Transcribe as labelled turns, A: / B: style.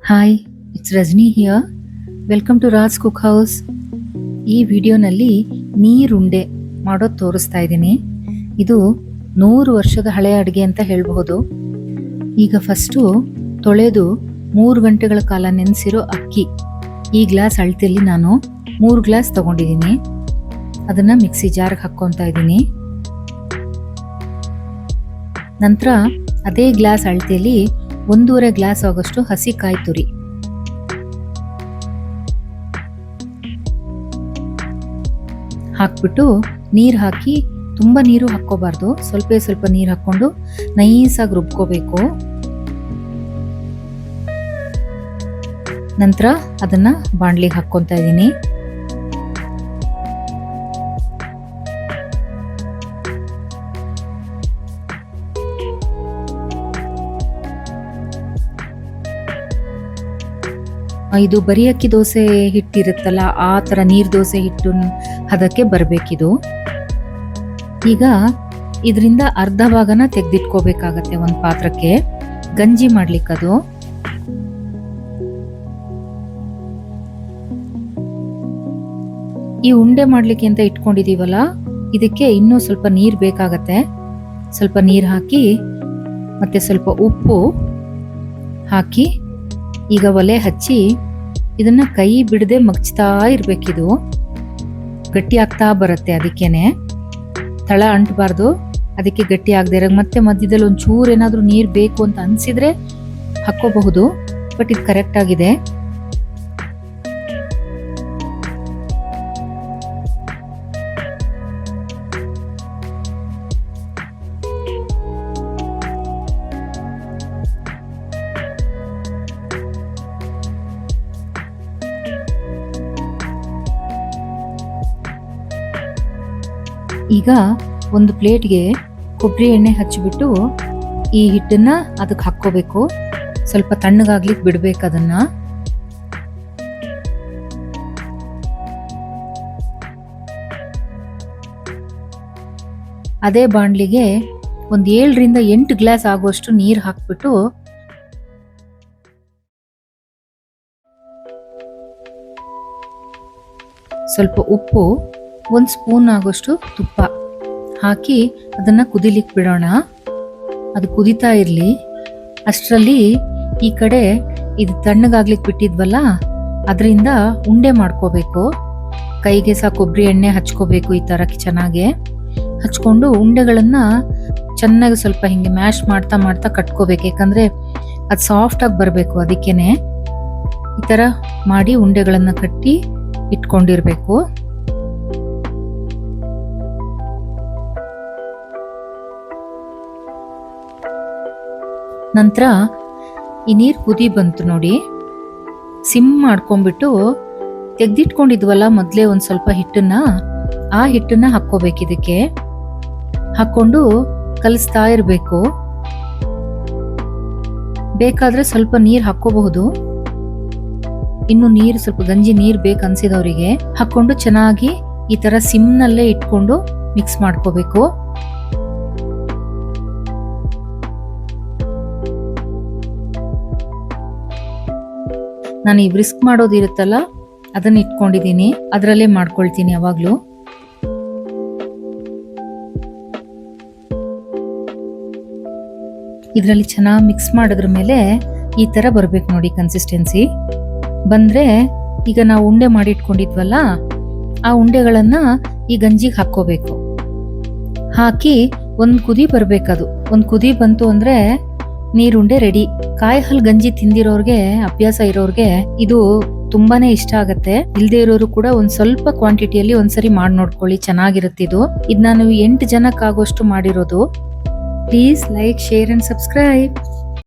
A: Hi, it's Rajani here. Welcome to Raj cook house. ಈ ವಿಡಿಯೋನಲ್ಲಿ ನೀರುಂಡೆ ಮಾಡೋದು ತೋರಿಸ್ತಾ ಇದ್ದೀನಿ. ಇದು 100 ವರ್ಷದ ಹಳೆಯ ಅಡುಗೆ ಅಂತ ಹೇಳಬಹುದು. ಈಗ ಫಸ್ಟು ತೊಳೆದು 3 ಗಂಟೆಗಳ ಕಾಲ ನೆನೆಸಿರೋ ಅಕ್ಕಿ, ಈ ಗ್ಲಾಸ್ ಅಳತೆಯಲ್ಲಿ ನಾನು 3 ಗ್ಲಾಸ್ ತಗೊಂಡಿದ್ದೀನಿ. ಅದನ್ನು ಮಿಕ್ಸಿ ಜಾರ್ಗೆ ಹಾಕ್ಕೊತಾ ಇದ್ದೀನಿ. ನಂತರ ಅದೇ ಗ್ಲಾಸ್ ಅಳತೆಯಲ್ಲಿ 1.5 ಗ್ಲಾಸ್ ಆಗೋಷ್ಟು ಹಸಿ ಕಾಯಿ ತುರಿ, ಹಾಕ್ಬಿಟ್ಟು ನೀರು ಹಾಕಿ, ತುಂಬ ನೀರು ಹಾಕ್ಕೋಬಾರ್ದು, ಸ್ವಲ್ಪ ನೀರು ಹಾಕ್ಕೊಂಡು ನೈಸಾಗಿ ರುಬ್ಕೋಬೇಕು. ನಂತರ ಅದನ್ನ ಬಾಣಲಿಗೆ ಹಾಕ್ಕೊತಾ ಇದ್ದೀನಿ. ಇದು ಬರೀ ಅಕ್ಕಿ ದೋಸೆ ಹಿಟ್ಟಿರುತ್ತಲ್ಲ, ಆ ಥರ ನೀರು ದೋಸೆ ಹಿಟ್ಟು ಅದಕ್ಕೆ ಬರಬೇಕಿದು. ಈಗ ಇದರಿಂದ ಅರ್ಧ ಭಾಗನ ತೆಗೆದಿಟ್ಕೋಬೇಕಾಗತ್ತೆ ಒಂದು ಪಾತ್ರಕ್ಕೆ, ಗಂಜಿ ಮಾಡ್ಲಿಕ್ಕದು. ಈ ಉಂಡೆ ಮಾಡ್ಲಿಕ್ಕೆ ಅಂತ ಇಟ್ಕೊಂಡಿದೀವಲ್ಲ, ಇದಕ್ಕೆ ಇನ್ನೂ ಸ್ವಲ್ಪ ನೀರು ಬೇಕಾಗತ್ತೆ. ಸ್ವಲ್ಪ ನೀರು ಹಾಕಿ ಮತ್ತೆ ಸ್ವಲ್ಪ ಉಪ್ಪು ಹಾಕಿ ಈಗ ಒಲೆ ಹಚ್ಚಿ ಇದನ್ನ ಕೈ ಬಿಡದೆ ಮಗ್ಚ್ತಾ ಇರ್ಬೇಕಿದು. ಗಟ್ಟಿ ಆಗ್ತಾ ಬರುತ್ತೆ, ಅದಕ್ಕೇನೆ ತಳ ಅಂಟಬಾರ್ದು, ಅದಕ್ಕೆ ಗಟ್ಟಿ ಆಗದೆ ಇರೋ. ಮತ್ತೆ ಮಧ್ಯದಲ್ಲಿ ಒಂಚೂರು ಏನಾದ್ರೂ ನೀರು ಬೇಕು ಅಂತ ಅನ್ಸಿದ್ರೆ ಹಾಕೋಬಹುದು, ಬಟ್ ಇದು ಕರೆಕ್ಟ್ ಆಗಿದೆ. ಈಗ ಒಂದು ಪ್ಲೇಟ್ಗೆ ಕೊಬ್ಬರಿ ಎಣ್ಣೆ ಹಚ್ಚಿಬಿಟ್ಟು ಈ ಹಿಟ್ಟನ್ನ ಅದಕ್ಕೆ ಹಾಕ್ಕೋಬೇಕು. ಸ್ವಲ್ಪ ತಣ್ಣಗಾಗ್ಲಿಕ್ಕೆ ಬಿಡ್ಬೇಕು ಅದನ್ನ. ಅದೇ ಬಾಣ್ಲಿಗೆ ಒಂದು 7 ರಿಂದ 8 ಗ್ಲಾಸ್ ಆಗುವಷ್ಟು ನೀರು ಹಾಕ್ಬಿಟ್ಟು ಸ್ವಲ್ಪ ಉಪ್ಪು, 1 ಸ್ಪೂನ್ ಆಗೋಷ್ಟು ತುಪ್ಪ ಹಾಕಿ ಅದನ್ನ ಕುದಿಲಿಕ್ಕೆ ಬಿಡೋಣ. ಅದು ಕುದಿತಾ ಇರಲಿ. ಅಷ್ಟರಲ್ಲಿ ಈ ಕಡೆ ಇದು ತಣ್ಣಗಾಗ್ಲಿಕ್ಕೆ ಬಿಟ್ಟಿದ್ವಲ್ಲ, ಅದರಿಂದ ಉಂಡೆ ಮಾಡ್ಕೋಬೇಕು. ಕೈಗೆ ಸಹ ಕೊಬ್ಬರಿ ಎಣ್ಣೆ ಹಚ್ಕೋಬೇಕು, ಈ ಥರ ಚೆನ್ನಾಗಿ ಹಚ್ಕೊಂಡು ಉಂಡೆಗಳನ್ನ ಚೆನ್ನಾಗಿ ಸ್ವಲ್ಪ ಹಿಂಗೆ ಮ್ಯಾಶ್ ಮಾಡ್ತಾ ಮಾಡ್ತಾ ಕಟ್ಕೋಬೇಕು. ಯಾಕಂದ್ರೆ ಅದು ಸಾಫ್ಟಾಗಿ ಬರಬೇಕು, ಅದಕ್ಕೇನೆ ಈ ಥರ ಮಾಡಿ ಉಂಡೆಗಳನ್ನ ಕಟ್ಟಿ ಇಟ್ಕೊಂಡಿರ್ಬೇಕು. ನಂತರ ಈ ನೀರು ಕುದಿ ಬಂತು ನೋಡಿ, ಸಿಮ್ ಮಾಡ್ಕೊಂಡ್ಬಿಟ್ಟು ತೆಗ್ದಿಟ್ಕೊಂಡಿದ್ವಲ್ಲ ಮೊದಲೇ ಒಂದು ಸ್ವಲ್ಪ ಹಿಟ್ಟನ್ನ, ಆ ಹಿಟ್ಟನ್ನ ಹಾಕ್ಕೋಬೇಕು. ಇದಕ್ಕೆ ಹಾಕ್ಕೊಂಡು ಕಲಿಸ್ತಾ ಇರಬೇಕು. ಬೇಕಾದ್ರೆ ಸ್ವಲ್ಪ ನೀರು ಹಾಕ್ಕೋಬಹುದು, ಇನ್ನು ನೀರು ಸ್ವಲ್ಪ ಗಂಜಿ ನೀರು ಬೇಕು ಅನ್ಸಿದವರಿಗೆ ಹಾಕೊಂಡು ಚೆನ್ನಾಗಿ ಈ ತರ ಸಿಮ್ನಲ್ಲೇ ಇಟ್ಕೊಂಡು ಮಿಕ್ಸ್ ಮಾಡ್ಕೋಬೇಕು. ನಾನು ಈ ಬ್ರಿಸ್ಕ್ ಮಾಡೋದಿರುತ್ತಲ್ಲ ಅದನ್ನ ಇಟ್ಕೊಂಡಿದ್ದೀನಿ, ಅದರಲ್ಲೇ ಮಾಡ್ಕೊಳ್ತೀನಿ ಯಾವಾಗ್ಲೂ. ಇದರಲ್ಲಿ ಚೆನ್ನಾಗಿ ಮಿಕ್ಸ್ ಮಾಡಿದ್ರ ಮೇಲೆ ಈ ತರ ಬರ್ಬೇಕು ನೋಡಿ ಕನ್ಸಿಸ್ಟೆನ್ಸಿ. ಬಂದ್ರೆ ಈಗ ನಾವು ಉಂಡೆ ಮಾಡಿ ಇಟ್ಕೊಂಡಿದ್ವಲ್ಲ, ಆ ಉಂಡೆಗಳನ್ನ ಈ ಗಂಜಿಗೆ ಹಾಕೋಬೇಕು. ಹಾಕಿ ಒಂದು ಕುದಿ ಬರ್ಬೇಕದು. ಒಂದು ಕುದಿ ಬಂತು ಅಂದ್ರೆ ನೀರುಂಡೆ ರೆಡಿ. ಕಾಯಿ ಹಾಲು ಗಂಜಿ ತಿಂದಿರೋರ್ಗೆ, ಅಭ್ಯಾಸ ಇರೋರ್ಗೆ ಇದು ತುಂಬಾನೇ ಇಷ್ಟ ಆಗತ್ತೆ. ಇಲ್ದೇ ಇರೋರು ಕೂಡ ಒಂದ್ ಸ್ವಲ್ಪ ಕ್ವಾಂಟಿಟಿಯಲ್ಲಿ ಒಂದ್ಸರಿ ಮಾಡಿ ನೋಡ್ಕೊಳ್ಳಿ, ಚೆನ್ನಾಗಿರುತ್ತೆ ಇದು. ಇದು ನಾನು 8 ಜನಕ್ಕಾಗೋಷ್ಟು ಮಾಡಿರೋದು. Please like, share and subscribe.